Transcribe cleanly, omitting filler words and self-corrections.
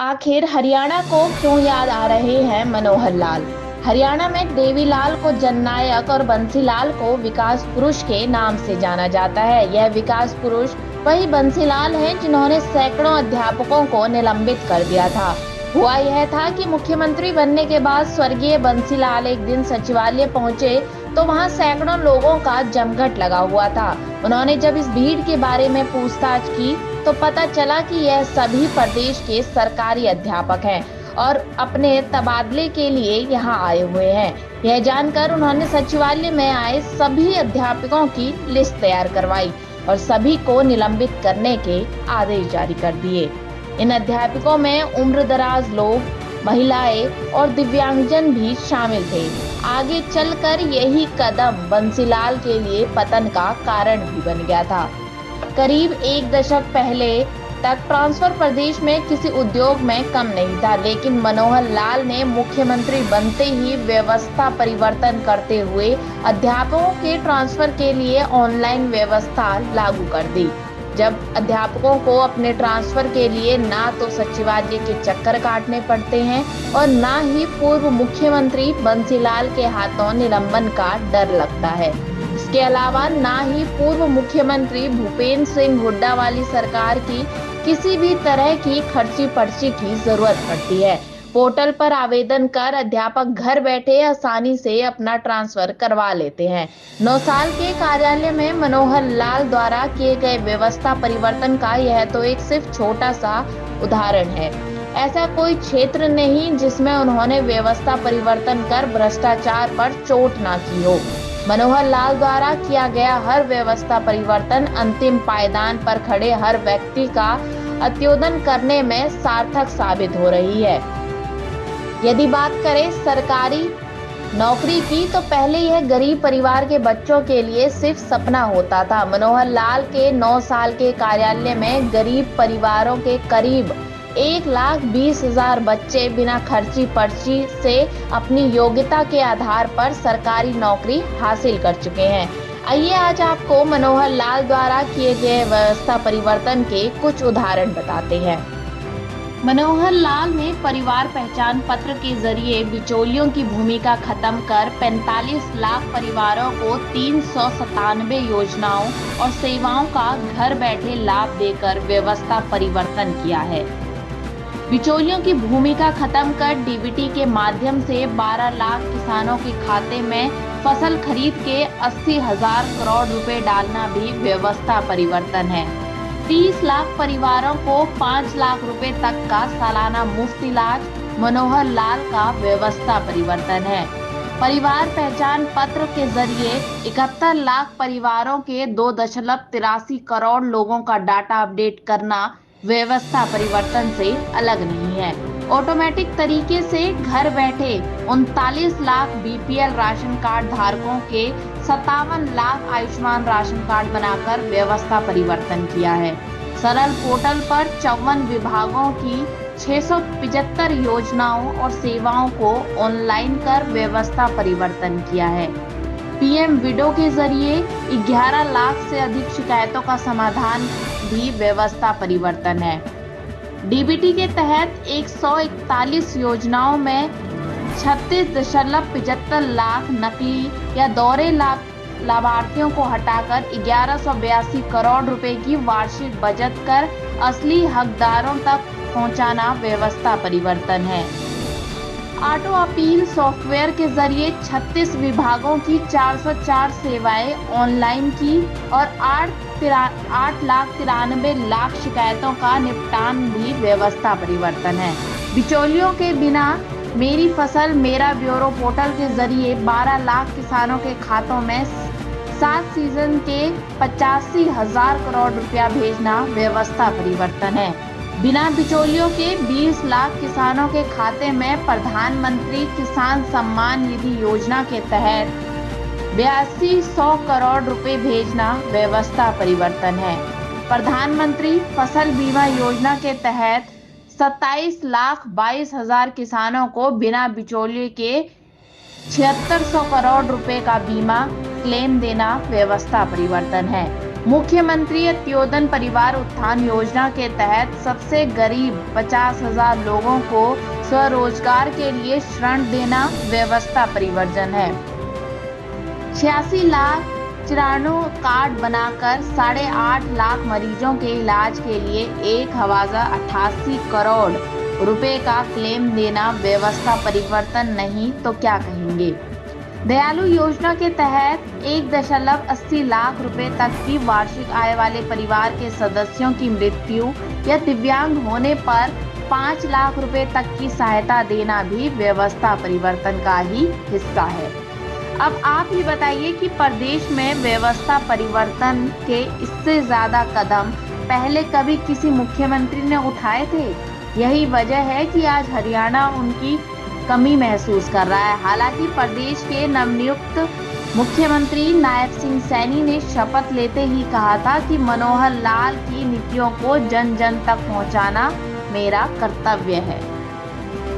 आखिर हरियाणा को क्यों याद आ रहे हैं मनोहर लाल। हरियाणा में देवीलाल को जननायक और बंसीलाल को विकास पुरुष के नाम से जाना जाता है। यह विकास पुरुष वही बंसीलाल हैं जिन्होंने सैकड़ों अध्यापकों को निलंबित कर दिया था। हुआ यह था कि मुख्यमंत्री बनने के बाद स्वर्गीय बंसीलाल एक दिन सचिवालय पहुंचे तो वहां सैकड़ों लोगों का जमघट लगा हुआ था। उन्होंने जब इस भीड़ के बारे में पूछताछ की तो पता चला कि यह सभी प्रदेश के सरकारी अध्यापक हैं और अपने तबादले के लिए यहाँ आए हुए हैं। यह जानकर उन्होंने सचिवालय में आए सभी अध्यापकों की लिस्ट तैयार करवाई और सभी को निलंबित करने के आदेश जारी कर दिए। इन अध्यापकों में उम्रदराज लोग, महिलाएं और दिव्यांगजन भी शामिल थे। आगे चलकर यही कदम बंसीलाल के लिए पतन का कारण भी बन गया था। करीब एक दशक पहले तक ट्रांसफर प्रदेश में किसी उद्योग में कम नहीं था, लेकिन मनोहर लाल ने मुख्यमंत्री बनते ही व्यवस्था परिवर्तन करते हुए अध्यापकों के ट्रांसफर के लिए ऑनलाइन व्यवस्था लागू कर दी। जब अध्यापकों को अपने ट्रांसफर के लिए ना तो सचिवालय के चक्कर काटने पड़ते हैं और ना ही पूर्व मुख्यमंत्री बंसीलाल के हाथों निलंबन का डर लगता है। इसके अलावा ना ही पूर्व मुख्यमंत्री भूपेंद्र सिंह हुड्डा वाली सरकार की किसी भी तरह की खर्ची पर्ची की जरूरत पड़ती है। पोर्टल पर आवेदन कर अध्यापक घर बैठे आसानी से अपना ट्रांसफर करवा लेते हैं। 9 साल के कार्यालय में मनोहर लाल द्वारा किए गए व्यवस्था परिवर्तन का यह तो एक सिर्फ छोटा सा उदाहरण है। ऐसा कोई क्षेत्र नहीं जिसमें उन्होंने व्यवस्था परिवर्तन कर भ्रष्टाचार पर चोट ना की हो। मनोहर लाल द्वारा किया गया हर व्यवस्था परिवर्तन अंतिम पायदान पर खड़े हर व्यक्ति का अत्योदन करने में सार्थक साबित हो रही है। यदि बात करें सरकारी नौकरी की तो पहले यह गरीब परिवार के बच्चों के लिए सिर्फ सपना होता था। मनोहर लाल के 9 साल के कार्यालय में गरीब परिवारों के करीब 1,20,000 बच्चे बिना खर्ची पर्ची से अपनी योग्यता के आधार पर सरकारी नौकरी हासिल कर चुके हैं। आइए आज आपको मनोहर लाल द्वारा किए गए व्यवस्था परिवर्तन के कुछ उदाहरण बताते हैं। मनोहर लाल ने परिवार पहचान पत्र के जरिए बिचौलियों की भूमिका खत्म कर 45 लाख परिवारों को 397 योजनाओं और सेवाओं का घर बैठे लाभ देकर व्यवस्था परिवर्तन किया है। बिचौलियों की भूमिका खत्म कर डीबीटी के माध्यम से 12 लाख किसानों के खाते में फसल खरीद के 80,000 करोड़ रुपए डालना भी व्यवस्था परिवर्तन है। 30 लाख परिवारों को 5 लाख रुपए तक का सालाना मुफ्त इलाज मनोहर लाल का व्यवस्था परिवर्तन है। परिवार पहचान पत्र के जरिए 71 लाख परिवारों के 2.83 करोड़ लोगों का डाटा अपडेट करना व्यवस्था परिवर्तन से अलग नहीं है। ऑटोमेटिक तरीके से घर बैठे 39 लाख बीपीएल राशन कार्ड धारकों के 57 लाख आयुष्मान राशन कार्ड बनाकर व्यवस्था परिवर्तन किया है। सरल पोर्टल पर 54 विभागों की 675 योजनाओं और सेवाओं को ऑनलाइन कर व्यवस्था परिवर्तन किया है। पीएम विडो के जरिए 11 लाख से अधिक शिकायतों का समाधान भी व्यवस्था परिवर्तन है। डीबीटी के तहत 141 योजनाओं में 36.75 लाख नकली या दोहरे लाभार्थियों को हटाकर 1182 करोड़ रुपए की वार्षिक बचत कर असली हकदारों तक पहुंचाना व्यवस्था परिवर्तन है। ऑटो अपील सॉफ्टवेयर के जरिए 36 विभागों की 404 सेवाएं ऑनलाइन की और 8,93,लाख शिकायतों का निपटान भी व्यवस्था परिवर्तन है। बिचौलियों के बिना मेरी फसल मेरा ब्यूरो पोर्टल के जरिए 12 लाख किसानों के खातों में 7 सीजन के 85,000 करोड़ रुपया भेजना व्यवस्था परिवर्तन है। बिना बिचौलियों के 20 लाख किसानों के खाते में प्रधानमंत्री किसान सम्मान निधि योजना के तहत 8200 करोड़ रुपए भेजना व्यवस्था परिवर्तन है। प्रधानमंत्री फसल बीमा योजना के तहत 27,22,000 किसानों को बिना बिचौलिए के 7600 करोड़ रुपए का बीमा क्लेम देना व्यवस्था परिवर्तन है। मुख्यमंत्री अंत्योदय परिवार उत्थान योजना के तहत सबसे गरीब 50,000 लोगों को स्वरोजगार के लिए ऋण देना व्यवस्था परिवर्तन है। 86 लाख 94 कार्ड बनाकर 8.5 लाख मरीजों के इलाज के लिए 1,88 करोड़ रुपए का क्लेम देना व्यवस्था परिवर्तन नहीं तो क्या कहेंगे। दयालु योजना के तहत 1.80 लाख रुपए तक की वार्षिक आय वाले परिवार के सदस्यों की मृत्यु या दिव्यांग होने पर 5 लाख रुपए तक की सहायता देना भी व्यवस्था परिवर्तन का ही हिस्सा है। अब आप ही बताइए कि प्रदेश में व्यवस्था परिवर्तन के इससे ज्यादा कदम पहले कभी किसी मुख्यमंत्री ने उठाए थे। यही वजह है कि आज हरियाणा उनकी कमी महसूस कर रहा है। हालांकि प्रदेश के नवनियुक्त मुख्यमंत्री नायब सिंह सैनी ने शपथ लेते ही कहा था कि मनोहर लाल की नीतियों को जन जन तक पहुंचाना मेरा कर्तव्य है।